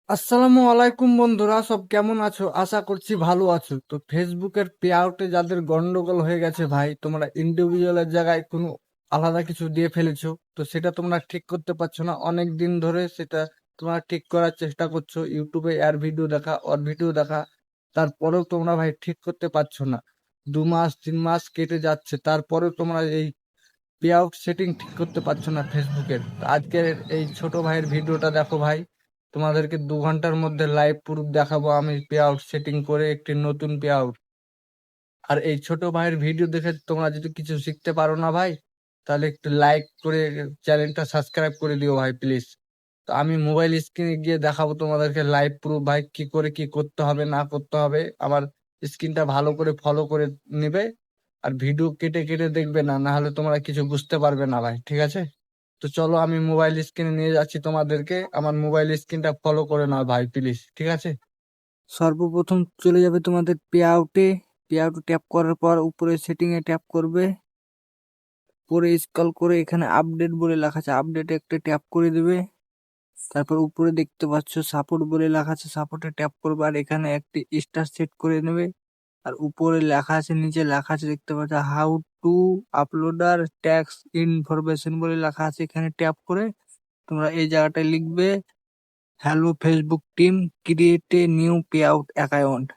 আসসালামু আলাইকুম বন্ধুরা, সব কেমন আছো? আশা করছি ভালো আছো। তো ফেসবুকের পে আউটে যাদের গন্ডগোল হয়ে গেছে ভাই, তোমরা ইন্ডিভিজুয়ালের জায়গায় কোনো আলাদা কিছু দিয়ে ফেলেছো, তো সেটা তোমরা ঠিক করতে পারছো না। অনেক দিন ধরে সেটা তোমরা ঠিক করার চেষ্টা করছো, ইউটিউবে এর ভিডিও দেখা, ওর ভিডিও দেখা, তারপরেও তোমরা ভাই ঠিক করতে পারছো না। 2 মাস 3 মাস কেটে যাচ্ছে, তারপরেও তোমরা এই পে আউট সেটিং ঠিক করতে পারছো না ফেসবুকের। তো আজকের এই ছোট ভাইয়ের ভিডিওটা দেখো ভাই, তোমাদেরকে 2 ঘন্টার মধ্যে লাইভ প্রুফ দেখাবো আমি পে আউট সেটিং করে একটি নতুন পে আউট। আর এই ছোট ভাইয়ের ভিডিও দেখে তোমরা যদি কিছু শিখতে পারো না ভাই, তাহলে একটু লাইক করে চ্যানেলটা সাবস্ক্রাইব করে দিও ভাই প্লিজ। তো আমি মোবাইল স্ক্রিনে গিয়ে দেখাবো তোমাদেরকে লাইভ প্রুফ ভাই, কি করে কি করতে হবে না করতে হবে। আমার স্ক্রিনটা ভালো করে ফলো করে নেবে, আর ভিডিও কেটে কেটে দেখবে না, না হলে তোমরা কিছু বুঝতে পারবে না ভাই, ঠিক আছে? তো চলো আমি মোবাইল স্ক্রিনে নিয়ে যাচ্ছি তোমাদেরকে, আমার মোবাইল স্ক্রিনটা ফলো করে নাও ভাই প্লিজ, ঠিক আছে? সর্বপ্রথম চলে যাবে তোমাদের পে আউটে। পে আউটে ট্যাপ করার পর উপরে সেটিং এ ট্যাপ করবে, পরে স্ক্রল করে এখানে আপডেট বলে লেখা আছে, আপডেটে একটা ট্যাপ করে দেবে। তারপর উপরে দেখতে পাচ্ছ সাপোর্ট বলে লেখা আছে, সাপোর্টে ট্যাপ করবে আর এখানে একটি স্টার সেট করে নেবে। আর উপরে লেখা আছে, নিচে লেখা আছে দেখতে পাচ্ছ how to uploader tax information বলে লেখা আছে, এখানে ট্যাপ করে তোমরা এই জায়গাটায় লিখবে hello Facebook team, create a new pay out account.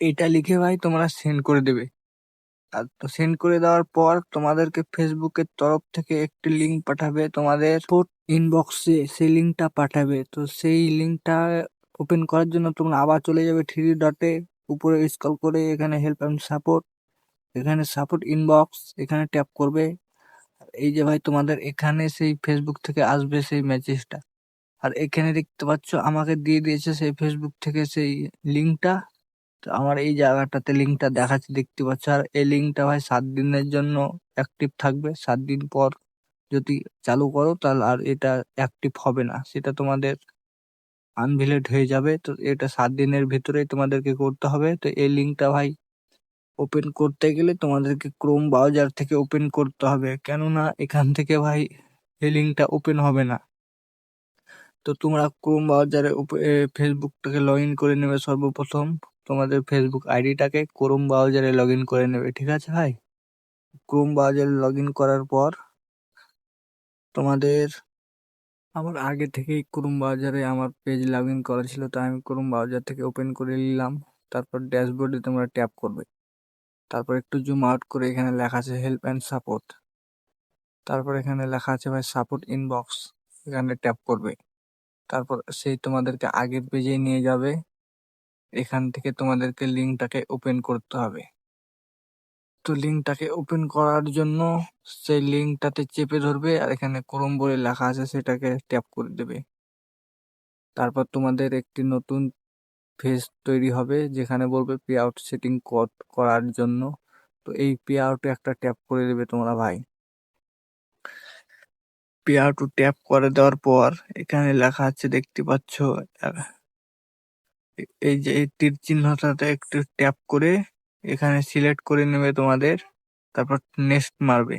এটা লিখে ভাই তোমরা সেন্ড করে দেবে। আর তো সেন্ড করে দেওয়ার পর তোমাদেরকে ফেসবুকের তরফ থেকে একটি লিঙ্ক পাঠাবে তোমাদের ইনবক্সে, সেই লিঙ্কটা পাঠাবে। তো সেই লিঙ্কটা ওপেন করার জন্য তোমরা আবার চলে যাবে থ্রি ডটে, উপরে স্ক্রল করে এখানে হেল্প অ্যান্ড সাপোর্ট, এখানে সাপোর্ট ইনবক্স, এখানে ট্যাপ করবে। এই যে ভাই তোমাদের এখানে সেই ফেসবুক থেকে আসবে সেই মেসেজটা। আর এখানে দেখতে পাচ্ছ আমাকে দিয়ে দিয়েছে সেই ফেসবুক থেকে সেই লিঙ্কটা। তো আমার এই জায়গাটাতে লিঙ্কটা দেখাচ্ছে দেখতে পাচ্ছ। আর এই লিঙ্কটা ভাই 7 দিনের জন্য অ্যাক্টিভ থাকবে, 7 দিন পর যদি চালু করো তাহলে আর এটা অ্যাক্টিভ হবে না, সেটা তোমাদের আনভ্যালিড হয়ে যাবে। তো এটা 7 দিনের ভিতরেই তোমাদেরকে করতে হবে। তো এই লিঙ্কটা ভাই ওপেন করতে গেলে তোমাদেরকে ক্রোম ব্রাউজার থেকে ওপেন করতে হবে, কেননা এখান থেকে ভাই এই লিঙ্কটা ওপেন হবে না। তো তোমরা ক্রোম ব্রাউজারে ফেসবুকটাকে লগ ইন করে নেবে সর্বপ্রথম। তোমাদের ফেসবুক আইডিটাকে ক্রোম ব্রাউজারে লগ ইন করে নেবে, ঠিক আছে ভাই? ক্রোম ব্রাউজারে লগ ইন করার পর তোমাদের, আমার আগে থেকেই ক্রোম ব্রাউজারে আমার পেজ লগ ইন করা ছিল, তাই আমি ক্রোম ব্রাউজার থেকে ওপেন করে নিলাম। তারপর ড্যাশবোর্ডে তোমরা ট্যাপ করবে, তারপর একটু জুম আউট করে এখানে লেখা আছে হেল্প অ্যান্ড সাপোর্ট, তারপর এখানে লেখা আছে ভাই সাপোর্ট ইনবক্স, এখানে ট্যাপ করবে। তারপর সেই তোমাদেরকে আগের পেজে নিয়ে যাবে। এখান থেকে তোমাদেরকে লিঙ্কটাকে ওপেন করতে হবে। তো লিঙ্কটাকে ওপেন করার জন্য সেই লিঙ্কটাতে চেপে ধরবে, আর এখানে ক্রোম বলে লেখা আছে সেটাকে ট্যাপ করে দেবে। তারপর তোমাদের একটি নতুন পেজ তৈরি হবে যেখানে বলবে পে আউট সেটিং করার জন্য। তো এই পে আউটে একটা ট্যাপ করে দেবে তোমরা ভাই। পে আউট ট্যাপ করে দেওয়ার পর এখানে লেখা আছে দেখতে পাচ্ছ, এই যে এই তীর চিহ্নটাতে একটু ট্যাপ করে এখানে সিলেক্ট করে নেবে তোমাদের। তারপর নেক্সট মারবে।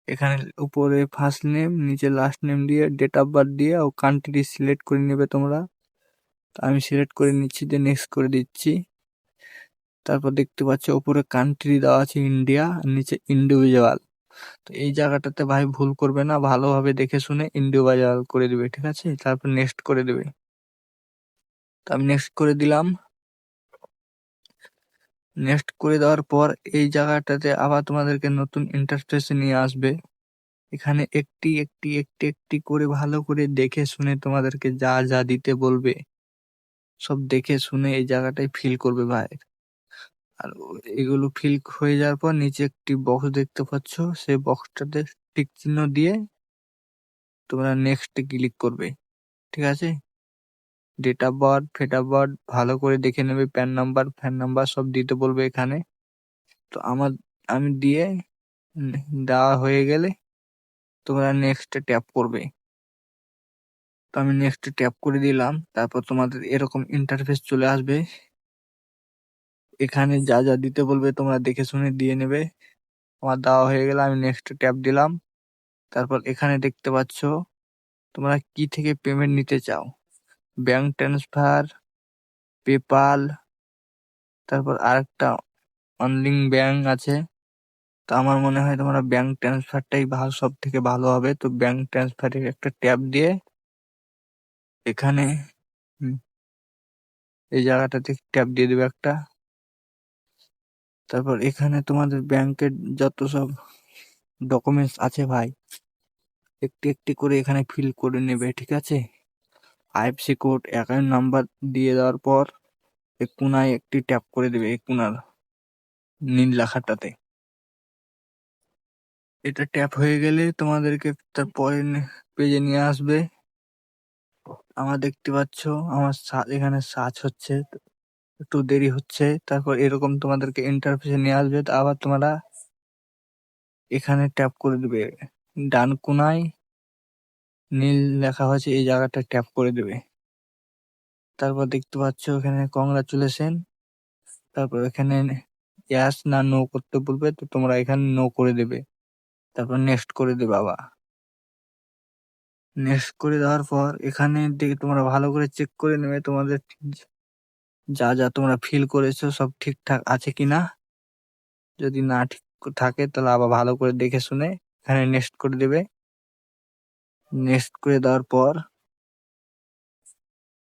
এখানে উপরে ফার্স্ট নেম, নিচে লাস্ট নেম দিয়ে ডেট অফ বার্থ দিয়ে ও কান্ট্রি সিলেক্ট করে নেবে তোমরা। তো আমি সিলেক্ট করে নিচ্ছি, দিয়ে নেক্সট করে দিচ্ছি। তারপর দেখতে পাচ্ছ উপরে কান্ট্রি দেওয়া আছে ইন্ডিয়া, আর নিচে ইন্ডিভিজুয়াল। তো এই জায়গাটাতে ভাই ভুল করবে না, ভালোভাবে দেখে শুনে ইন্ডিভিজুয়াল করে দিবে, ঠিক আছে? তারপর নেক্সট করে দেবে। তো আমি নেক্সট করে দিলাম। নেক্সট করে দেওয়ার পর এই জায়গাটাতে আবার তোমাদেরকে নতুন ইন্টারফেসে নিয়ে আসবে। এখানে একটি একটি একটি একটি করে ভালো করে দেখে শুনে তোমাদেরকে যা যা দিতে বলবে সব দেখে শুনে এই জায়গাটায় ফিল করবে ভাই। আর এগুলো ফিল হয়ে যাওয়ার পর নিচে একটি বক্স দেখতে পাচ্ছ, সেই বক্সটাতে টিক চিহ্ন দিয়ে তোমরা নেক্সটে ক্লিক করবে, ঠিক আছে? Date of birth, date of birth ভালো করে দেখে নেবে, প্যান নাম্বার ফ্যান নাম্বার সব দিতে বলবে এখানে। তো আমি দিয়ে দেওয়া হয়ে গেলে তোমরা নেক্সটে ট্যাপ করবে। তো আমি নেক্সট ট্যাপ করে দিলাম। তারপর তোমাদের এরকম ইন্টারফেস চলে আসবে। এখানে যা যা দিতে বলবে তোমরা দেখে শুনে দিয়ে নেবে। আমার দেওয়া হয়ে গেলে আমি নেক্সট ট্যাপ দিলাম। তারপর এখানে দেখতে পাচ্ছ তোমরা কি থেকে পেমেন্ট নিতে চাও। ব্যাংক ট্রান্সফার, পেপাল, তারপর আরেকটা অনলিঙ্ক ব্যাংক আছে। তো আমার মনে হয় তোমরা ব্যাংক ট্রান্সফারটাই ভালো, সব থেকে ভালো হবে। তো ব্যাংক ট্রান্সফারের একটা ট্যাব দিয়ে এখানে হুম, এই জায়গাটাতে ট্যাব দিয়ে দেবে একটা। তারপর এখানে তোমাদের ব্যাংকের যত সব ডকুমেন্টস আছে ভাই, একটি একটি করে এখানে ফিল করে নেবে, ঠিক আছে? আইএফসি কোড, অ্যাকাউন্ট নাম্বার দিয়ে দেওয়ার পর এই কোনায় একটি ট্যাপ করে দেবে, এই কোনার নীল লেখাটাতে। এটা ট্যাপ হয়ে গেলে তোমাদেরকে তারপরে পেজে নিয়ে আসবে। আমার দেখতে পাচ্ছ আমার এখানে সার্চ হচ্ছে, একটু দেরি হচ্ছে। তারপর এরকম তোমাদেরকে ইন্টারফেসে নিয়ে আসবে। তো আবার তোমরা এখানে ট্যাপ করে দেবে, ডান কোনায় নীল লেখা হয়েছে এই জায়গাটা ট্যাপ করে দেবে। তারপর দেখতে পাচ্ছ এখানে কংগ্রাচুলেশন। তারপর এখানে ইয়াস না নো করতে বলবে, তো তোমরা এখানে নো করে দেবে। তারপর নেক্সট করে দেবে আবার। নেক্সট করে দেওয়ার পর এখানে দিকে তোমরা ভালো করে চেক করে নেবে তোমাদের যা যা তোমরা ফিল করেছো সব ঠিকঠাক আছে কিনা। যদি না ঠিক থাকে তাহলে আবার ভালো করে দেখে শুনে এখানে নেক্সট করে দেবে। নেক্সট করে দেওয়ার পর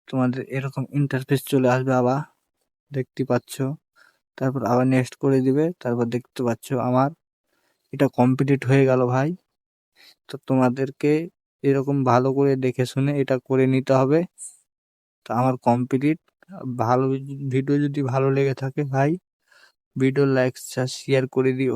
তোমাদের এরকম ইন্টারফেস চলে আসবে আবার, দেখতে পাচ্ছ। তারপর আবার নেক্সট করে দিবে। তারপর দেখতে পাচ্ছ আমার এটা কমপ্লিট হয়ে গেল ভাই। তো তোমাদেরকে এরকম ভালো করে দেখে শুনে এটা করে নিতে হবে। তো আমার কমপ্লিট। ভালো ভিডিও যদি ভালো লেগে থাকে ভাই, ভিডিও লাইক শেয়ার করে দিও।